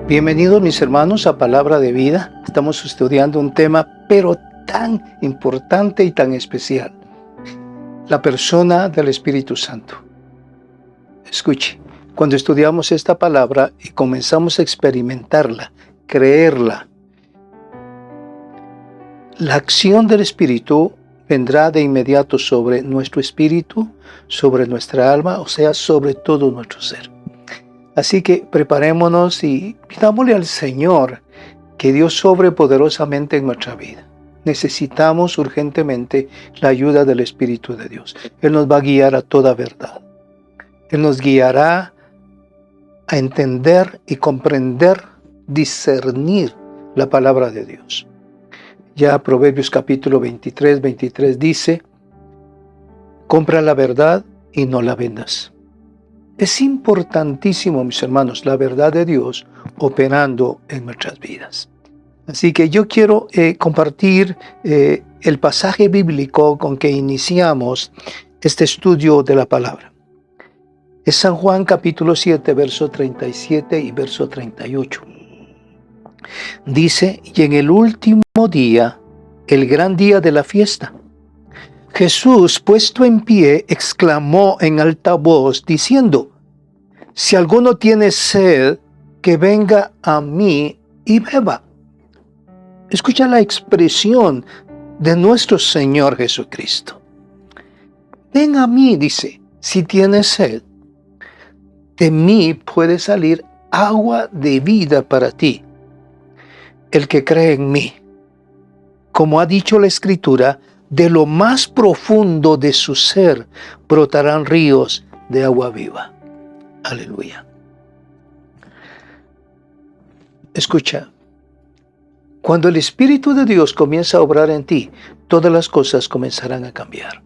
Bienvenidos mis hermanos a Palabra de Vida. Estamos estudiando un tema pero tan importante y tan especial. La persona del Espíritu Santo. Escuche, cuando estudiamos esta palabra y comenzamos a experimentarla, creerla, la acción del Espíritu vendrá de inmediato sobre nuestro espíritu, sobre nuestra alma, o sea, sobre todo nuestro ser. Así que preparémonos y pidámosle al Señor que Dios sobre poderosamente en nuestra vida. Necesitamos urgentemente la ayuda del Espíritu de Dios. Él nos va a guiar a toda verdad. Él nos guiará a entender y comprender, discernir la palabra de Dios. Ya Proverbios capítulo 23 dice, compra la verdad y no la vendas. Es importantísimo, mis hermanos, la verdad de Dios operando en nuestras vidas. Así que yo quiero compartir el pasaje bíblico con que iniciamos este estudio de la palabra. Es San Juan capítulo 7, verso 37 y verso 38. Dice, y en el último día, el gran día de la fiesta, Jesús, puesto en pie, exclamó en alta voz, diciendo, si alguno tiene sed, que venga a mí y beba. Escucha la expresión de nuestro Señor Jesucristo. Ven a mí, dice, si tienes sed. De mí puede salir agua de vida para ti. El que cree en mí, como ha dicho la Escritura, de lo más profundo de su ser brotarán ríos de agua viva. Aleluya. Escucha, cuando el Espíritu de Dios comienza a obrar en ti, todas las cosas comenzarán a cambiar.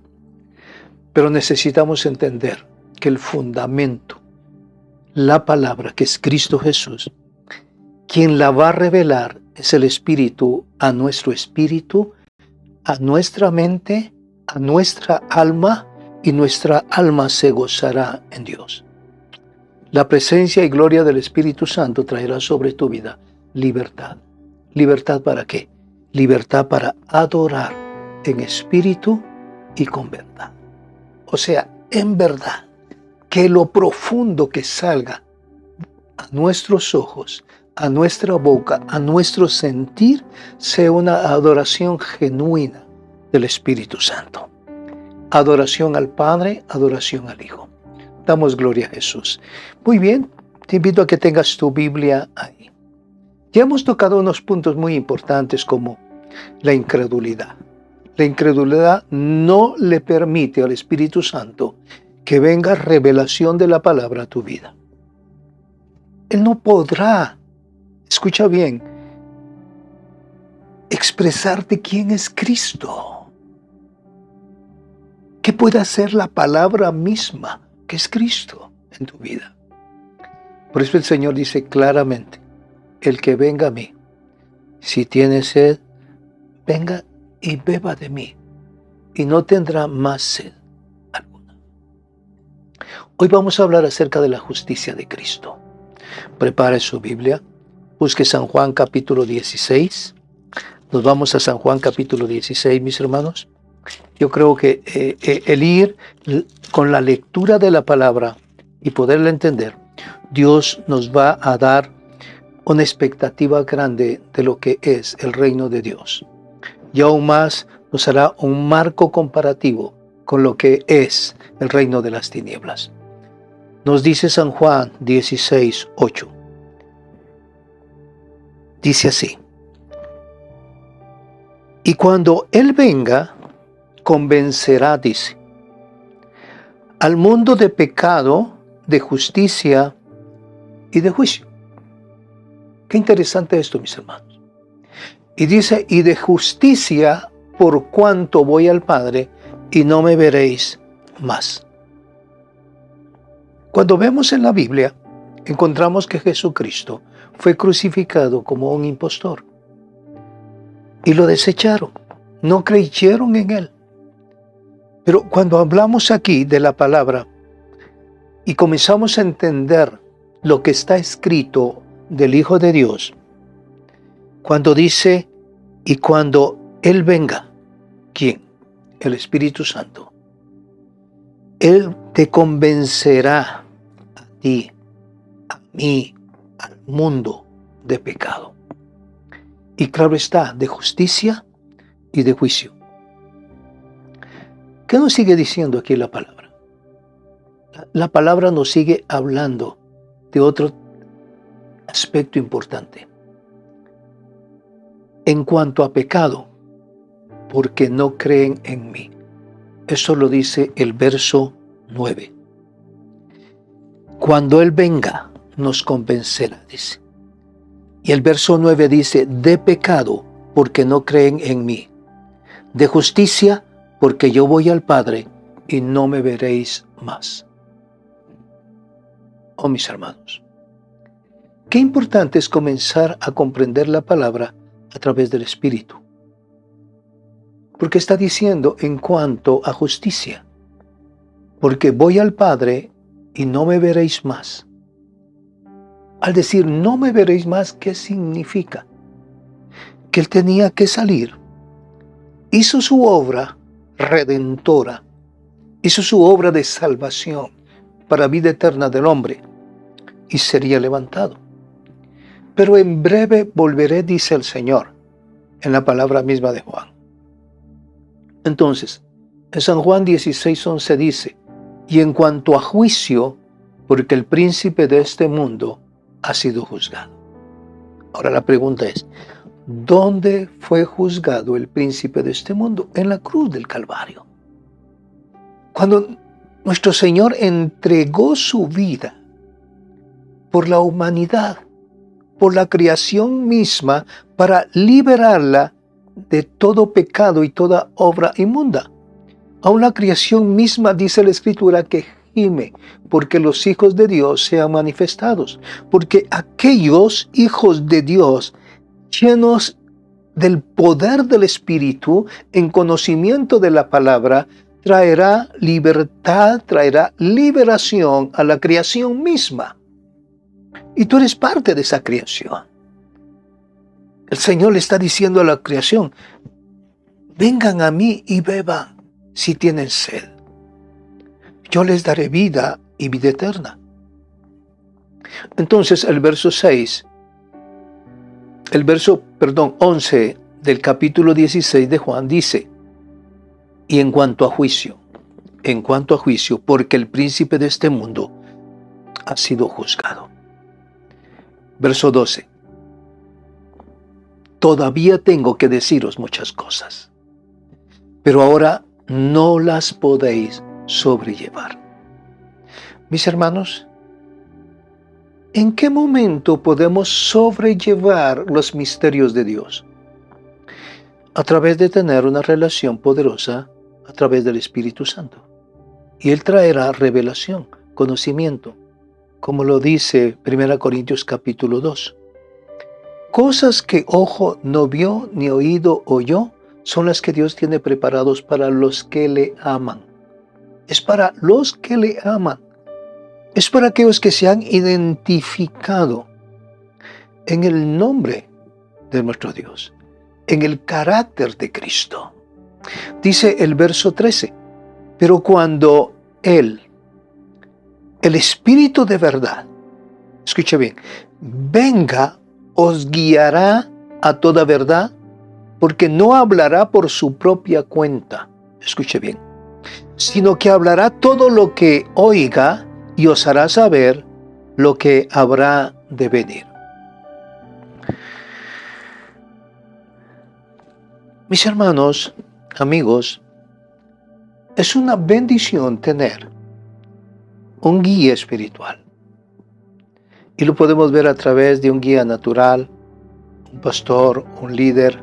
Pero necesitamos entender que el fundamento, la palabra que es Cristo Jesús, quien la va a revelar es el Espíritu a nuestro espíritu, a nuestra mente, a nuestra alma, y nuestra alma se gozará en Dios. La presencia y gloria del Espíritu Santo traerá sobre tu vida libertad. ¿Libertad para qué? Libertad para adorar en espíritu y con verdad. O sea, en verdad, que lo profundo que salga a nuestros ojos, a nuestra boca, a nuestro sentir, sea una adoración genuina del Espíritu Santo. Adoración al Padre, adoración al Hijo. Damos gloria a Jesús. Muy bien, te invito a que tengas tu Biblia ahí. Ya hemos tocado unos puntos muy importantes como la incredulidad. La incredulidad no le permite al Espíritu Santo que venga revelación de la palabra a tu vida. Él no podrá, escucha bien, expresarte quién es Cristo. ¿Qué puede hacer la palabra misma, que es Cristo, en tu vida? Por eso el Señor dice claramente, el que venga a mí, si tiene sed, venga y beba de mí, y no tendrá más sed alguna. Hoy vamos a hablar acerca de la justicia de Cristo. Prepare su Biblia, busque San Juan capítulo 16. Nos vamos a San Juan capítulo 16, mis hermanos. Yo creo que el ir con la lectura de la palabra y poderla entender, Dios nos va a dar una expectativa grande de lo que es el reino de Dios. Y aún más nos hará un marco comparativo con lo que es el reino de las tinieblas. Nos dice San Juan 16, 8. Dice así. Y cuando Él venga, convencerá, dice, al mundo de pecado, de justicia y de juicio. Qué interesante esto, mis hermanos. Y dice, y de justicia por cuanto voy al Padre y no me veréis más. Cuando vemos en la Biblia, encontramos que Jesucristo fue crucificado como un impostor. Y lo desecharon, no creyeron en Él. Pero cuando hablamos aquí de la palabra y comenzamos a entender lo que está escrito del Hijo de Dios cuando dice, y cuando Él venga, ¿quién? El Espíritu Santo. Él te convencerá a ti, a mí, al mundo de pecado. Y claro está, de justicia y de juicio. ¿Qué nos sigue diciendo aquí la palabra? La palabra nos sigue hablando de otro aspecto importante. En cuanto a pecado, porque no creen en mí. Eso lo dice el verso 9. Cuando Él venga, nos convencerá, dice. Y el verso 9 dice, de pecado, porque no creen en mí. De justicia, porque yo voy al Padre y no me veréis más. Oh, mis hermanos, qué importante es comenzar a comprender la palabra a través del Espíritu. Porque está diciendo en cuanto a justicia, porque voy al Padre y no me veréis más. Al decir no me veréis más, ¿qué significa? Que Él tenía que salir, hizo su obra redentora, hizo su obra de salvación para vida eterna del hombre y sería levantado. Pero en breve volveré, dice el Señor, en la palabra misma de Juan. Entonces, en San Juan 16:11 dice, y en cuanto a juicio, porque el príncipe de este mundo ha sido juzgado. Ahora la pregunta es, ¿dónde fue juzgado el príncipe de este mundo? En la cruz del Calvario. Cuando nuestro Señor entregó su vida por la humanidad, por la creación misma, para liberarla de todo pecado y toda obra inmunda. Aún la creación misma, dice la Escritura, que gime porque los hijos de Dios sean manifestados. Porque aquellos hijos de Dios llenos del poder del Espíritu, en conocimiento de la palabra, traerá libertad, traerá liberación a la creación misma. Y tú eres parte de esa creación. El Señor le está diciendo a la creación, vengan a mí y beban si tienen sed. Yo les daré vida y vida eterna. Entonces el verso 11 del capítulo 16 de Juan dice, y en cuanto a juicio, porque el príncipe de este mundo ha sido juzgado. Verso 12. Todavía tengo que deciros muchas cosas, pero ahora no las podéis sobrellevar. Mis hermanos, ¿en qué momento podemos sobrellevar los misterios de Dios? A través de tener una relación poderosa a través del Espíritu Santo. Y Él traerá revelación, conocimiento, como lo dice 1 Corintios capítulo 2. Cosas que ojo no vio ni oído oyó son las que Dios tiene preparados para los que le aman. Es para los que le aman. Es para aquellos que se han identificado en el nombre de nuestro Dios, en el carácter de Cristo. Dice el verso 13, pero cuando Él, el Espíritu de verdad, escuche bien, venga, os guiará a toda verdad, porque no hablará por su propia cuenta, escuche bien, sino que hablará todo lo que oiga y os hará saber lo que habrá de venir. Mis hermanos, amigos, es una bendición tener un guía espiritual. Y lo podemos ver a través de un guía natural, un pastor, un líder.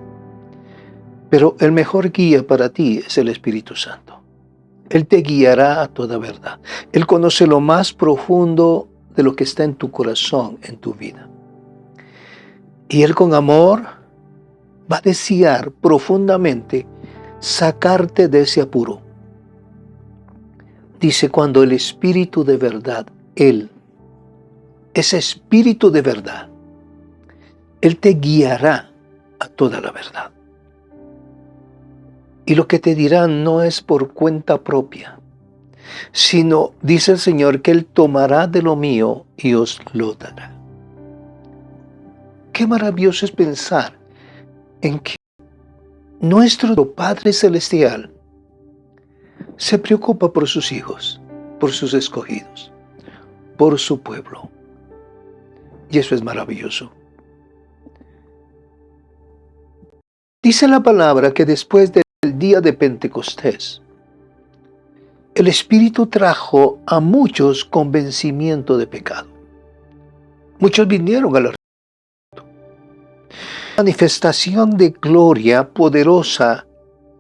Pero el mejor guía para ti es el Espíritu Santo. Él te guiará a toda verdad. Él conoce lo más profundo de lo que está en tu corazón, en tu vida. Y Él con amor va a desear profundamente sacarte de ese apuro. Dice, cuando el Espíritu de verdad, Él, ese Espíritu de verdad, Él te guiará a toda la verdad. Y lo que te dirá no es por cuenta propia, sino, dice el Señor, que Él tomará de lo mío y os lo dará. Qué maravilloso es pensar en que nuestro Padre Celestial se preocupa por sus hijos, por sus escogidos, por su pueblo. Y eso es maravilloso. Dice la palabra que después del día de Pentecostés, el Espíritu trajo a muchos convencimiento de pecado. Muchos vinieron a la manifestación de gloria poderosa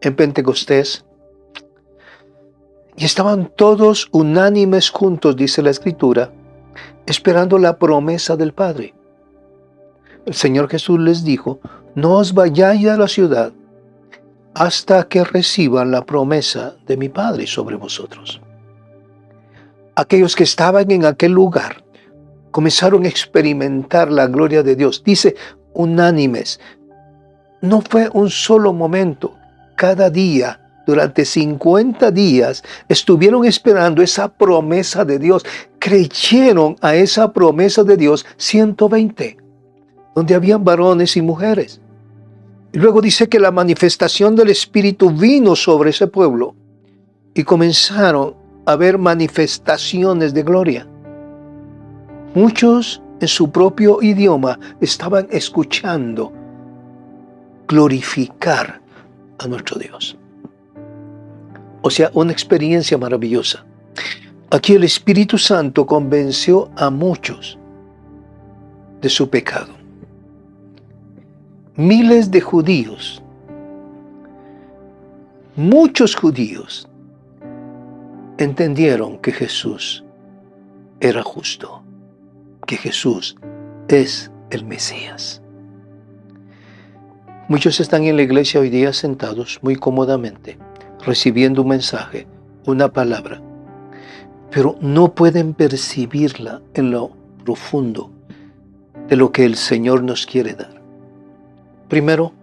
en Pentecostés. Y estaban todos unánimes juntos, dice la Escritura, esperando la promesa del Padre. El Señor Jesús les dijo: no os vayáis a la ciudad hasta que reciban la promesa de mi Padre sobre vosotros. Aquellos que estaban en aquel lugar comenzaron a experimentar la gloria de Dios. Dice unánimes. No fue un solo momento. Cada día, durante 50 días, estuvieron esperando esa promesa de Dios. Creyeron a esa promesa de Dios 120, donde habían varones y mujeres. Y luego dice que la manifestación del Espíritu vino sobre ese pueblo y comenzaron a ver manifestaciones de gloria. Muchos en su propio idioma estaban escuchando glorificar a nuestro Dios. O sea, una experiencia maravillosa. Aquí el Espíritu Santo convenció a muchos de su pecado. Miles de judíos, muchos judíos, entendieron que Jesús era justo, que Jesús es el Mesías. Muchos están en la iglesia hoy día sentados muy cómodamente, recibiendo un mensaje, una palabra, pero no pueden percibirla en lo profundo de lo que el Señor nos quiere dar. Primero,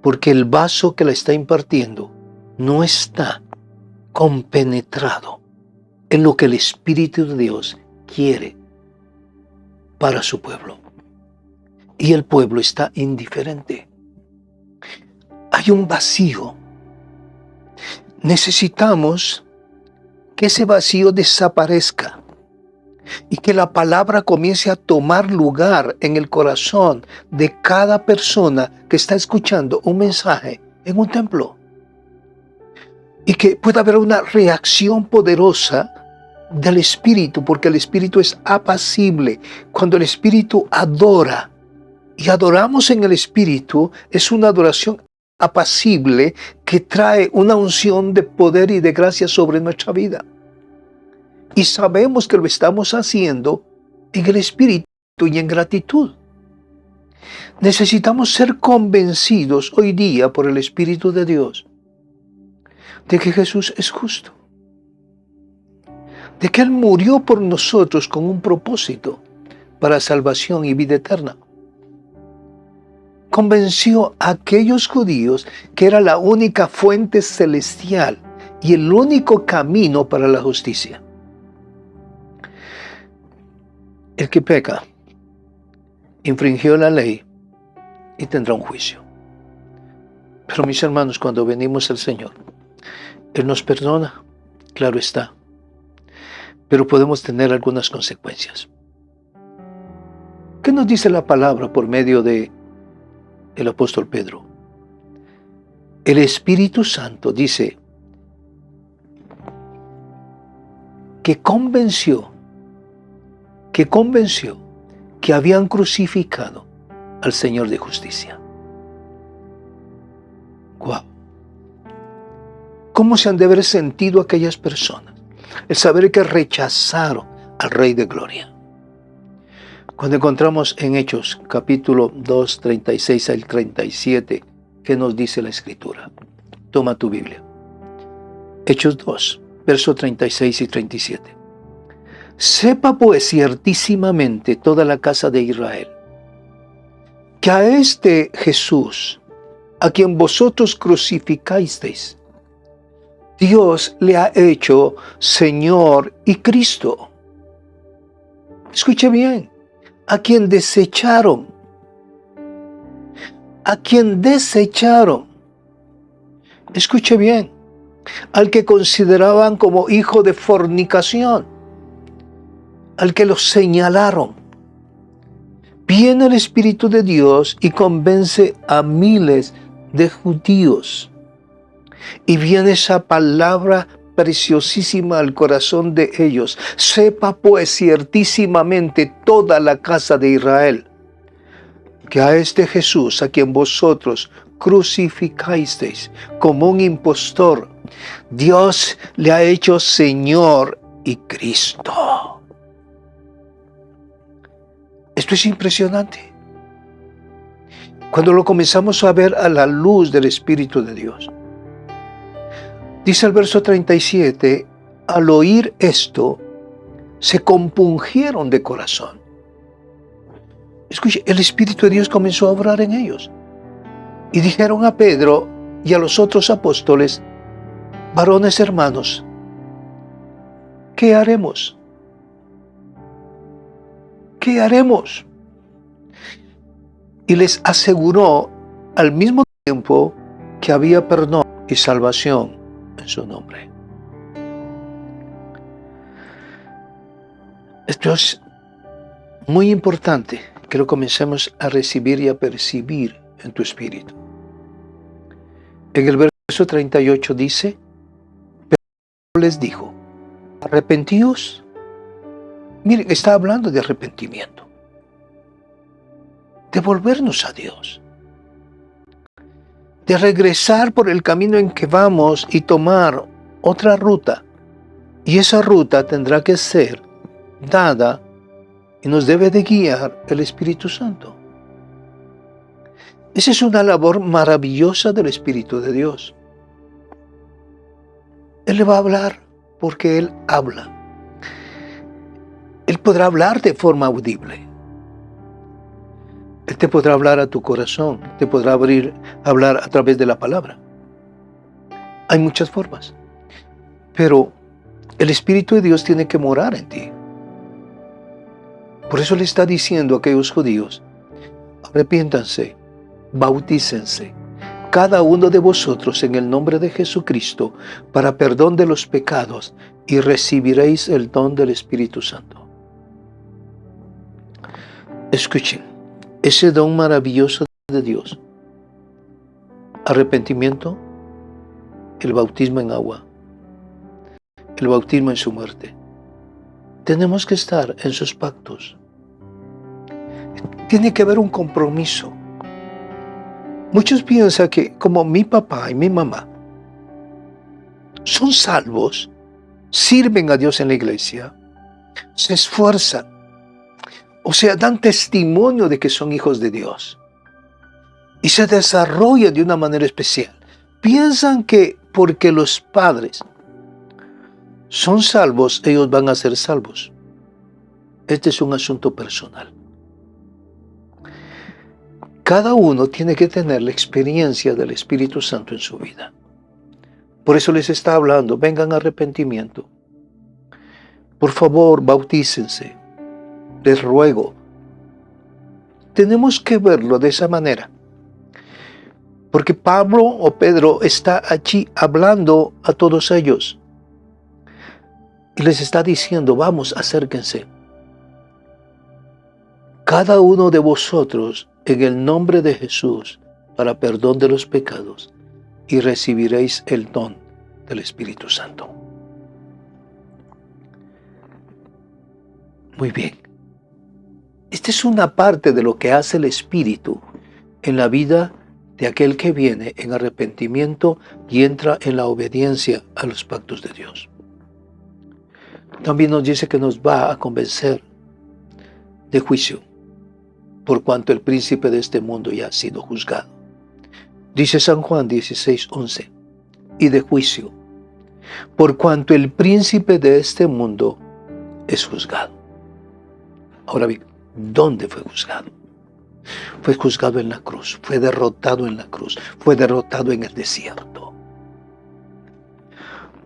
porque el vaso que la está impartiendo no está compenetrado en lo que el Espíritu de Dios quiere para su pueblo. Y el pueblo está indiferente. Hay un vacío. Necesitamos que ese vacío desaparezca y que la palabra comience a tomar lugar en el corazón de cada persona que está escuchando un mensaje en un templo. Y que pueda haber una reacción poderosa del Espíritu, porque el Espíritu es apacible. Cuando el Espíritu adora y adoramos en el Espíritu, es una adoración apacible que trae una unción de poder y de gracia sobre nuestra vida. Y sabemos que lo estamos haciendo en el Espíritu y en gratitud. Necesitamos ser convencidos hoy día por el Espíritu de Dios de que Jesús es justo, de que Él murió por nosotros con un propósito para salvación y vida eterna. Convenció a aquellos judíos que era la única fuente celestial y el único camino para la justicia. El que peca infringió la ley y tendrá un juicio. Pero mis hermanos, cuando venimos al Señor, Él nos perdona, claro está, pero podemos tener algunas consecuencias. ¿Qué nos dice la palabra por medio de el apóstol Pedro? El Espíritu Santo dice que convenció que habían crucificado al Señor de justicia. ¡Guau! ¿Cómo se han de haber sentido aquellas personas? El saber que rechazaron al Rey de Gloria. Cuando encontramos en Hechos, capítulo 2, 36 al 37, ¿qué nos dice la Escritura? Toma tu Biblia. Hechos 2, versos 36 y 37. Sepa pues ciertísimamente toda la casa de Israel que a este Jesús, a quien vosotros crucificasteis, Dios le ha hecho Señor y Cristo. Escuche bien, a quien desecharon, escuche bien, al que consideraban como hijo de fornicación, al que los señalaron. Viene el Espíritu de Dios y convence a miles de judíos. Y viene esa palabra preciosísima al corazón de ellos. Sepa pues ciertísimamente toda la casa de Israel, que a este Jesús, a quien vosotros crucificasteis como un impostor, Dios le ha hecho Señor y Cristo. Esto es impresionante. Cuando lo comenzamos a ver a la luz del Espíritu de Dios. Dice el verso 37, al oír esto, se compungieron de corazón. Escuche, el Espíritu de Dios comenzó a obrar en ellos. Y dijeron a Pedro y a los otros apóstoles, varones hermanos, ¿qué haremos? ¿Qué haremos? Y les aseguró al mismo tiempo que había perdón y salvación en su nombre. Esto es muy importante que lo comencemos a recibir y a percibir en tu espíritu. En el verso 38 dice, pero les dijo, arrepentíos. Miren, está hablando de arrepentimiento, de volvernos a Dios, de regresar por el camino en que vamos y tomar otra ruta. Y esa ruta tendrá que ser dada y nos debe de guiar el Espíritu Santo. Esa es una labor maravillosa del Espíritu de Dios. Él le va a hablar porque Él habla. Él podrá hablar de forma audible. Él te podrá hablar a tu corazón, te podrá hablar a través de la palabra. Hay muchas formas, pero el Espíritu de Dios tiene que morar en ti. Por eso le está diciendo a aquellos judíos, arrepiéntanse, bautícense, cada uno de vosotros en el nombre de Jesucristo para perdón de los pecados y recibiréis el don del Espíritu Santo. Escuchen, ese don maravilloso de Dios, arrepentimiento, el bautismo en agua, el bautismo en su muerte. Tenemos que estar en sus pactos. Tiene que haber un compromiso. Muchos piensan que como mi papá y mi mamá son salvos, sirven a Dios en la iglesia, se esfuerzan, o sea, dan testimonio de que son hijos de Dios y se desarrollan de una manera especial. Piensan que porque los padres son salvos, ellos van a ser salvos. Este es un asunto personal. Cada uno tiene que tener la experiencia del Espíritu Santo en su vida. Por eso les está hablando, vengan a arrepentimiento. Por favor, bautícense. Les ruego. Tenemos que verlo de esa manera. Porque Pablo o Pedro está allí hablando a todos ellos. Y les está diciendo, vamos, acérquense. Cada uno de vosotros en el nombre de Jesús para perdón de los pecados y recibiréis el don del Espíritu Santo. Muy bien. Esta es una parte de lo que hace el Espíritu en la vida de aquel que viene en arrepentimiento y entra en la obediencia a los pactos de Dios. También nos dice que nos va a convencer de juicio, por cuanto el príncipe de este mundo ya ha sido juzgado. Dice San Juan 16:11, y de juicio, por cuanto el príncipe de este mundo es juzgado. Ahora bien, ¿dónde fue juzgado? Fue juzgado en la cruz, fue derrotado en la cruz, fue derrotado en el desierto.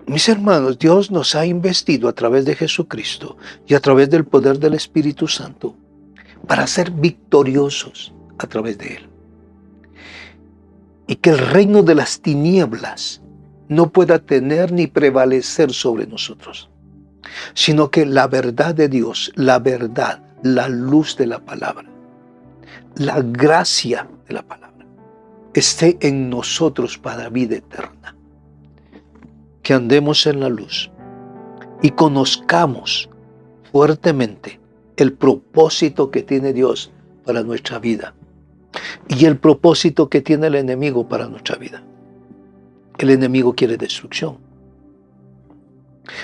Mis hermanos, Dios nos ha investido a través de Jesucristo y a través del poder del Espíritu Santo para ser victoriosos a través de Él. Y que el reino de las tinieblas no pueda tener ni prevalecer sobre nosotros, sino que la verdad de Dios, la verdad, la luz de la palabra, la gracia de la palabra, esté en nosotros para vida eterna. Que andemos en la luz y conozcamos fuertemente el propósito que tiene Dios para nuestra vida y el propósito que tiene el enemigo para nuestra vida. El enemigo quiere destrucción.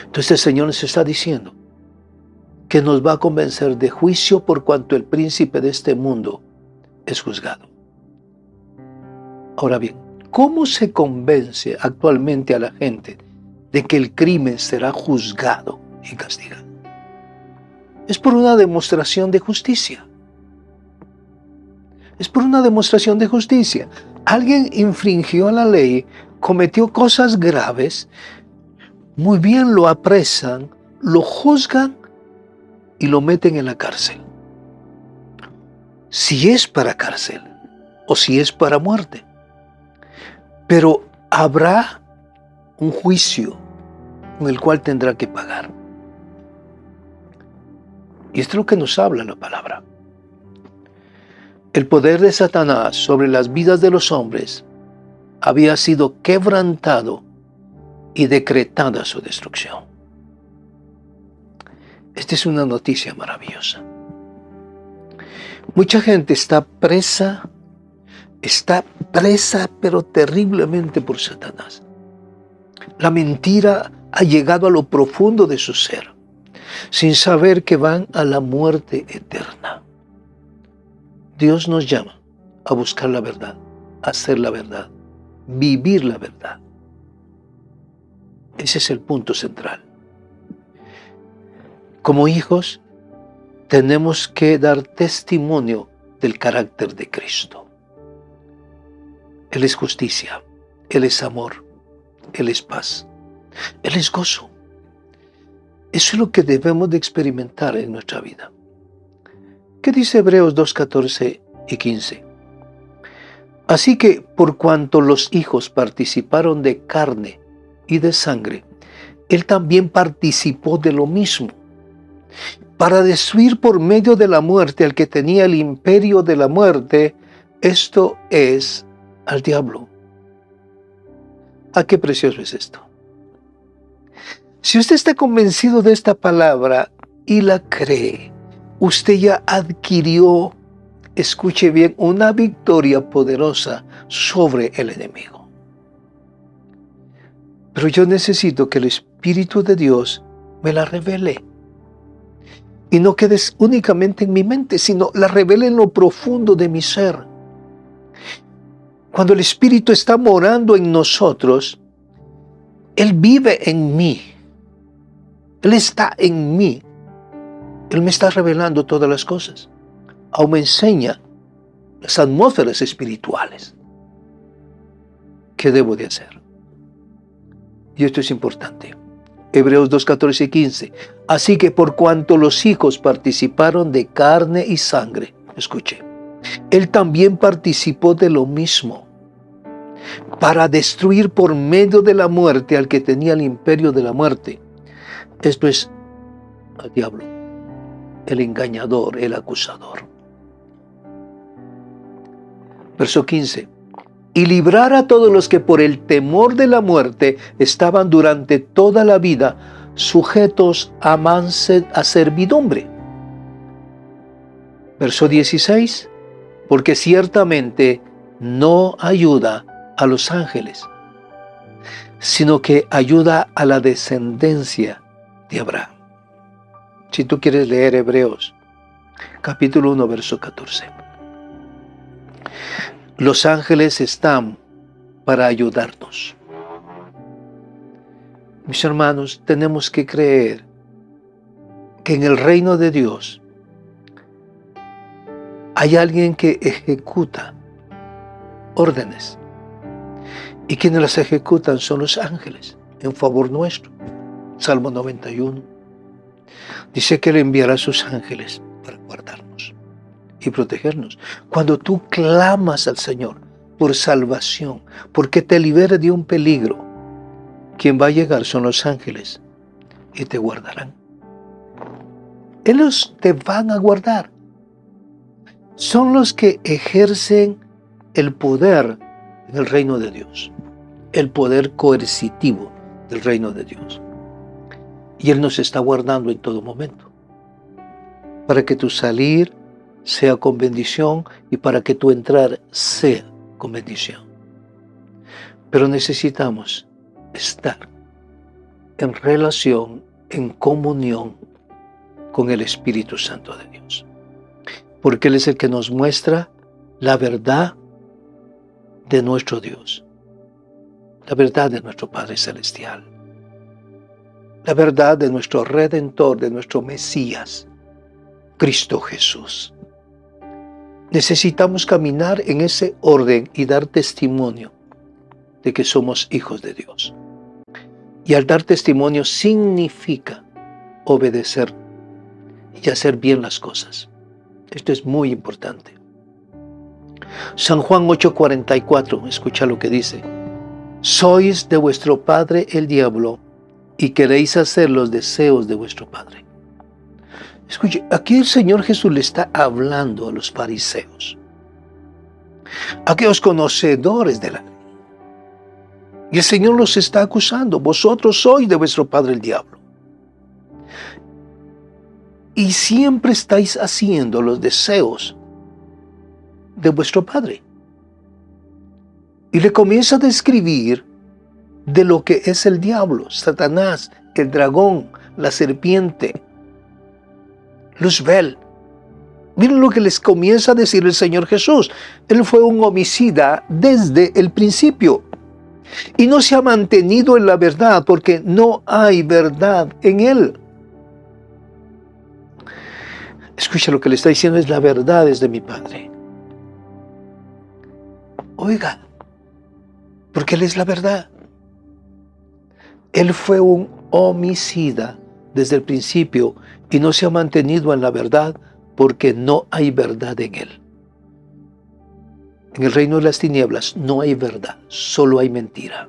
Entonces el Señor nos está diciendo que nos va a convencer de juicio por cuanto el príncipe de este mundo es juzgado. Ahora bien, ¿cómo se convence actualmente a la gente de que el crimen será juzgado y castigado? Es por una demostración de justicia. Es por una demostración de justicia. Alguien infringió la ley, cometió cosas graves, muy bien lo apresan, lo juzgan y lo meten en la cárcel. Si es para cárcel o si es para muerte. Pero habrá un juicio con el cual tendrá que pagar. Y esto es lo que nos habla la palabra. El poder de Satanás sobre las vidas de los hombres había sido quebrantado y decretada su destrucción. Esta es una noticia maravillosa. Mucha gente está presa pero terriblemente por Satanás. La mentira ha llegado a lo profundo de su ser, sin saber que van a la muerte eterna. Dios nos llama a buscar la verdad, a hacer la verdad, vivir la verdad. Ese es el punto central. Como hijos, tenemos que dar testimonio del carácter de Cristo. Él es justicia, Él es amor, Él es paz, Él es gozo. Eso es lo que debemos de experimentar en nuestra vida. ¿Qué dice Hebreos 2:14 y 15? Así que por cuanto los hijos participaron de carne y de sangre, Él también participó de lo mismo, para destruir por medio de la muerte al que tenía el imperio de la muerte, esto es, al diablo. ¿A qué precioso es esto? Si usted está convencido de esta palabra y la cree, usted ya adquirió, escuche bien, una victoria poderosa sobre el enemigo. Pero yo necesito que el Espíritu de Dios me la revele. Y no quede únicamente en mi mente, sino la revele en lo profundo de mi ser. Cuando el Espíritu está morando en nosotros, Él vive en mí. Él está en mí. Él me está revelando todas las cosas. Aún me enseña las atmósferas espirituales. ¿Qué debo de hacer? Y esto es importante. Hebreos 2:14 y 15. Así que por cuanto los hijos participaron de carne y sangre, escuche, Él también participó de lo mismo, para destruir por medio de la muerte al que tenía el imperio de la muerte. Esto es al diablo, el engañador, el acusador. Verso 15. Y librar a todos los que por el temor de la muerte estaban durante toda la vida sujetos a servidumbre. Verso 16. Porque ciertamente no ayuda a los ángeles, sino que ayuda a la descendencia de Abraham. Si tú quieres leer Hebreos, capítulo 1, verso 14. Los ángeles están para ayudarnos. Mis hermanos, tenemos que creer que en el reino de Dios Hay alguien que ejecuta órdenes. Y quienes las ejecutan son los ángeles en favor nuestro. Salmo 91. Dice que Él enviará a sus ángeles para guardarnos y protegernos. Cuando tú clamas al Señor por salvación, porque te libere de un peligro, quien va a llegar son los ángeles y te guardarán. Ellos te van a guardar. Son los que ejercen el poder en el reino de Dios, el poder coercitivo del reino de Dios. Y Él nos está guardando en todo momento, para que tu salir sea con bendición y para que tu entrar sea con bendición. Pero necesitamos estar en relación, en comunión con el Espíritu Santo de Dios, porque Él es el que nos muestra la verdad de nuestro Dios, la verdad de nuestro Padre Celestial, la verdad de nuestro Redentor, de nuestro Mesías, Cristo Jesús. Necesitamos caminar en ese orden y dar testimonio de que somos hijos de Dios. Y al dar testimonio significa obedecer y hacer bien las cosas. Esto es muy importante. San Juan 8:44, escucha lo que dice. Sois de vuestro padre el diablo y queréis hacer los deseos de vuestro padre. Escuche, aquí el Señor Jesús le está hablando a los fariseos, a aquellos conocedores de la ley. Y el Señor los está acusando. Vosotros sois de vuestro padre el diablo. Y siempre estáis haciendo los deseos de vuestro padre. Y le comienza a describir de lo que es el diablo, Satanás, el dragón, la serpiente, Luzbel. Miren lo que les comienza a decir el Señor Jesús. Él fue un homicida desde el principio. Y no se ha mantenido en la verdad porque no hay verdad en Él. Escucha, lo que le está diciendo es la verdad es de mi Padre. Oiga, porque Él es la verdad. Él fue un homicida desde el principio y no se ha mantenido en la verdad porque no hay verdad en Él. En el reino de las tinieblas no hay verdad, solo hay mentira.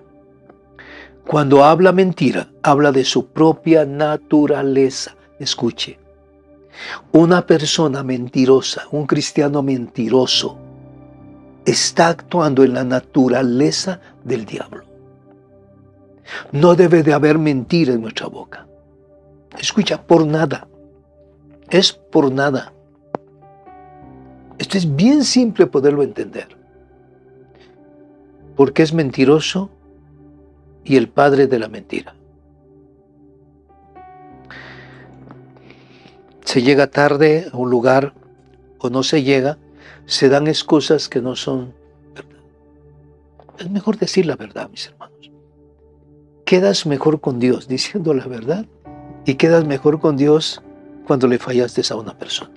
Cuando habla mentira, habla de su propia naturaleza. Escuche, una persona mentirosa, un cristiano mentiroso, está actuando en la naturaleza del diablo. No debe de haber mentira en nuestra boca. Escucha, por nada. Es por nada. Esto es bien simple poderlo entender. Porque es mentiroso y el padre de la mentira. Se llega tarde a un lugar o no se llega, se dan excusas que no son verdad. Es mejor decir la verdad, mis hermanos. Quedas mejor con Dios diciendo la verdad y quedas mejor con Dios cuando le fallaste a una persona.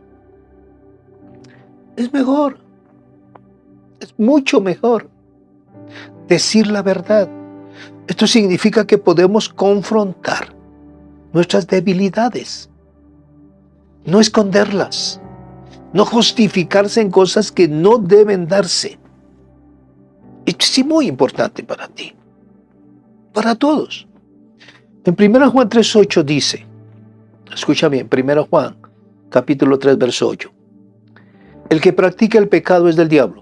Es mejor. Es mucho mejor decir la verdad. Esto significa que podemos confrontar nuestras debilidades, no esconderlas, no justificarse en cosas que no deben darse. Esto es muy importante para ti, para todos. En 1 Juan 3:8 dice, escucha bien, 1 Juan capítulo 3, verso 8. El que practica el pecado es del diablo.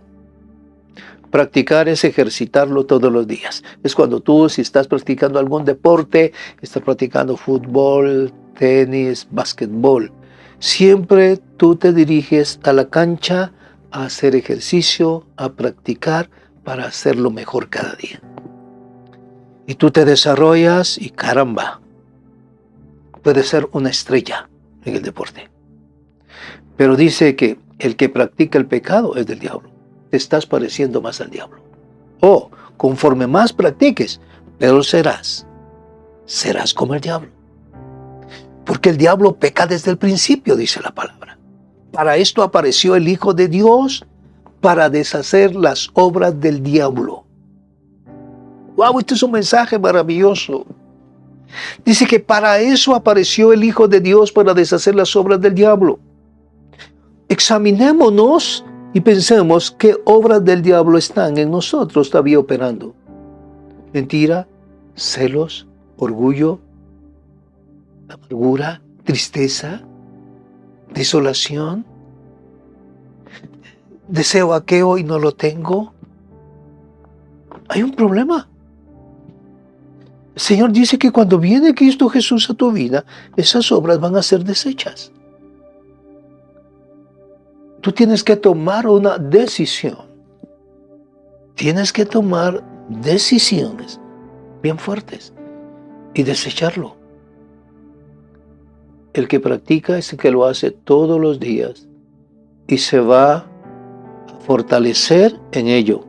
Practicar es ejercitarlo todos los días. Es cuando tú, si estás practicando algún deporte, estás practicando fútbol, tenis, básquetbol, siempre tú te diriges a la cancha a hacer ejercicio, a practicar para hacerlo mejor cada día. Y tú te desarrollas y caramba, puedes ser una estrella en el deporte. Pero dice que el que practica el pecado es del diablo. Te estás pareciendo más al diablo. Conforme más practiques, peor serás. Serás como el diablo. Porque el diablo peca desde el principio, dice la palabra. Para esto apareció el Hijo de Dios, para deshacer las obras del diablo. ¡Wow! Este es un mensaje maravilloso. Dice que para eso apareció el Hijo de Dios, para deshacer las obras del diablo. Examinémonos y pensemos qué obras del diablo están en nosotros todavía operando. Mentira, celos, orgullo, amargura, tristeza, desolación, deseo aquello y no lo tengo. Hay un problema. El Señor dice que cuando viene Cristo Jesús a tu vida, esas obras van a ser deshechas. Tú tienes que tomar una decisión. Tienes que tomar decisiones bien fuertes y desecharlo. El que practica es el que lo hace todos los días y se va a fortalecer en ello.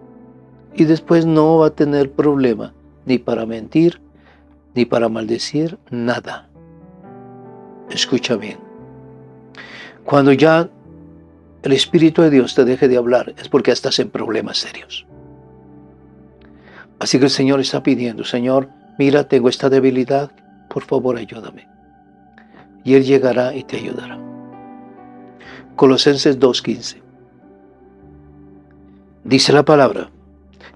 Y después no va a tener problema ni para mentir, ni para maldecir, nada. Escucha bien. Cuando ya el Espíritu de Dios te deje de hablar, es porque estás en problemas serios. Así que el Señor está pidiendo, Señor, mira, tengo esta debilidad, por favor ayúdame. Y Él llegará y te ayudará. Colosenses 2:15. Dice la palabra,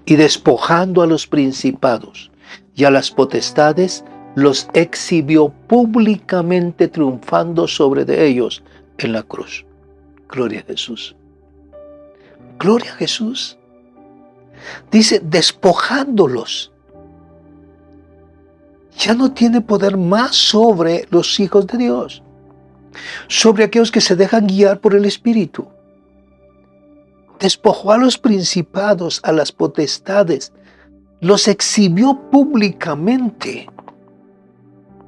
y despojando a los principados y a las potestades, los exhibió públicamente, triunfando sobre de ellos en la cruz. Gloria a Jesús. Gloria a Jesús. Dice, despojándolos. Ya no tiene poder más sobre los hijos de Dios, sobre aquellos que se dejan guiar por el Espíritu. Despojó a los principados, a las potestades, los exhibió públicamente,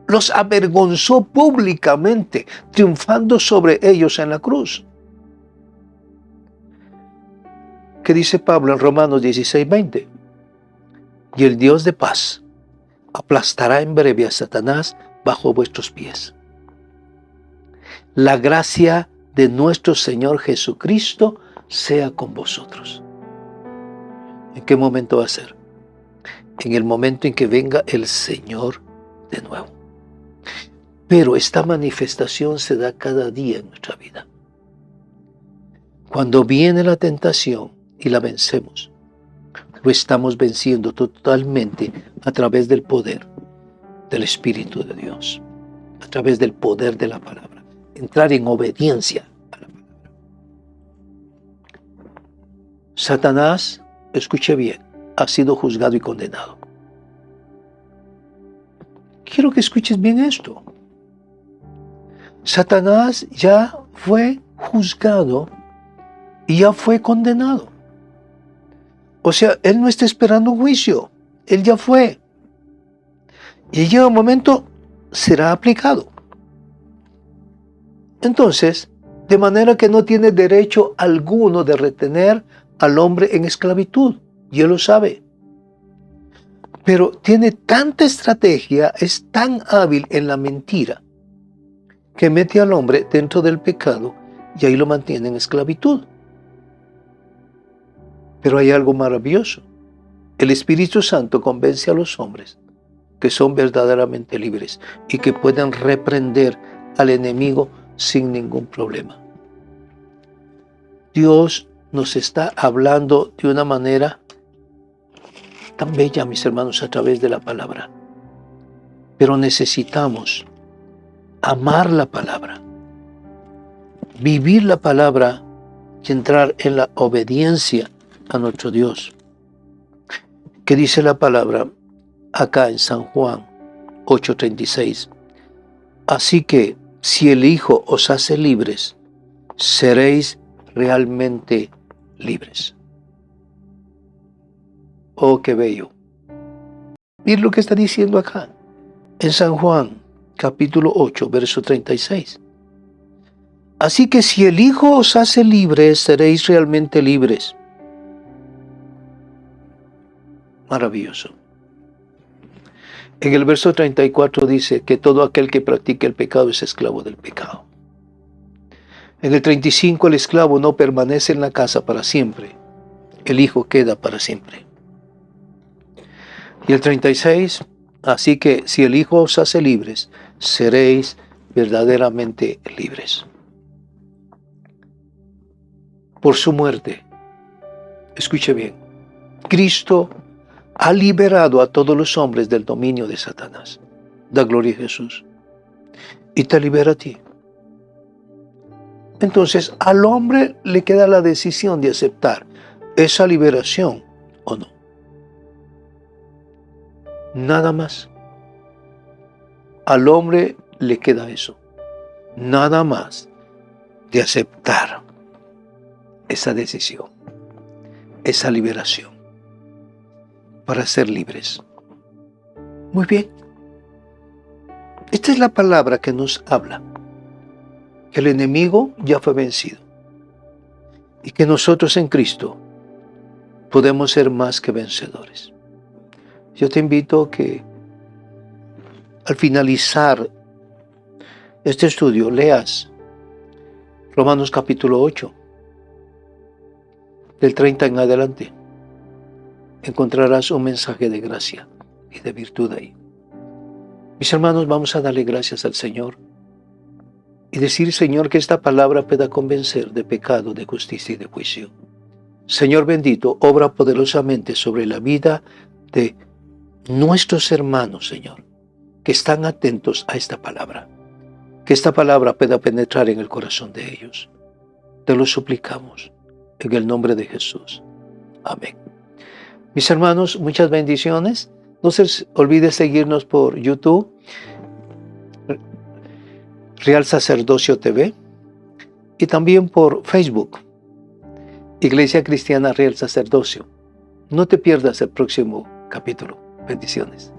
los avergonzó públicamente, triunfando sobre ellos en la cruz. ¿Qué dice Pablo en Romanos 16:20? Y el Dios de paz aplastará en breve a Satanás bajo vuestros pies. La gracia de nuestro Señor Jesucristo sea con vosotros. ¿En qué momento va a ser? En el momento en que venga el Señor de nuevo. Pero esta manifestación se da cada día en nuestra vida. Cuando viene la tentación y la vencemos, lo estamos venciendo totalmente a través del poder del Espíritu de Dios, a través del poder de la palabra. Entrar en obediencia a la palabra. Satanás, escuche bien, ha sido juzgado y condenado. Quiero que escuches bien esto. Satanás ya fue juzgado y ya fue condenado. O sea, él no está esperando un juicio. Él ya fue. Y llega un momento, será aplicado. Entonces, de manera que no tiene derecho alguno de retener al hombre en esclavitud. Y él lo sabe. Pero tiene tanta estrategia, es tan hábil en la mentira, que mete al hombre dentro del pecado y ahí lo mantiene en esclavitud. Pero hay algo maravilloso. El Espíritu Santo convence a los hombres que son verdaderamente libres y que pueden reprender al enemigo sin ningún problema. Dios nos está hablando de una manera tan bella, mis hermanos, a través de la palabra. Pero necesitamos amar la palabra, vivir la palabra y entrar en la obediencia a nuestro Dios. ¿Qué dice la palabra acá en San Juan 8:36? Así que si el Hijo os hace libres, seréis realmente libres. Oh, qué bello. Mira lo que está diciendo acá en San Juan capítulo 8, verso 36. Así que si el Hijo os hace libres, seréis realmente libres. Maravilloso. En el verso 34 dice que todo aquel que practique el pecado es esclavo del pecado. En el 35, el esclavo no permanece en la casa para siempre, el hijo queda para siempre. Y el 36, así que si el Hijo os hace libres, seréis verdaderamente libres. Por su muerte, escuche bien, Cristo ha liberado a todos los hombres del dominio de Satanás. Da gloria a Jesús. Y te libera a ti. Entonces, al hombre le queda la decisión de aceptar esa liberación o no. Nada más. Al hombre le queda eso. Nada más de aceptar esa decisión, esa liberación, para ser libres. Muy bien. Esta es la palabra que nos habla. Que el enemigo ya fue vencido. Y que nosotros en Cristo podemos ser más que vencedores. Yo te invito a que al finalizar este estudio leas Romanos capítulo 8, del 30 en adelante. Encontrarás un mensaje de gracia y de virtud ahí. Mis hermanos, vamos a darle gracias al Señor y decir, Señor, que esta palabra pueda convencer de pecado, de justicia y de juicio. Señor bendito, obra poderosamente sobre la vida de nuestros hermanos, Señor, que están atentos a esta palabra. Que esta palabra pueda penetrar en el corazón de ellos. Te lo suplicamos en el nombre de Jesús. Amén. Mis hermanos, muchas bendiciones. No se olvide seguirnos por YouTube, Real Sacerdocio TV, y también por Facebook, Iglesia Cristiana Real Sacerdocio. No te pierdas el próximo capítulo. Bendiciones.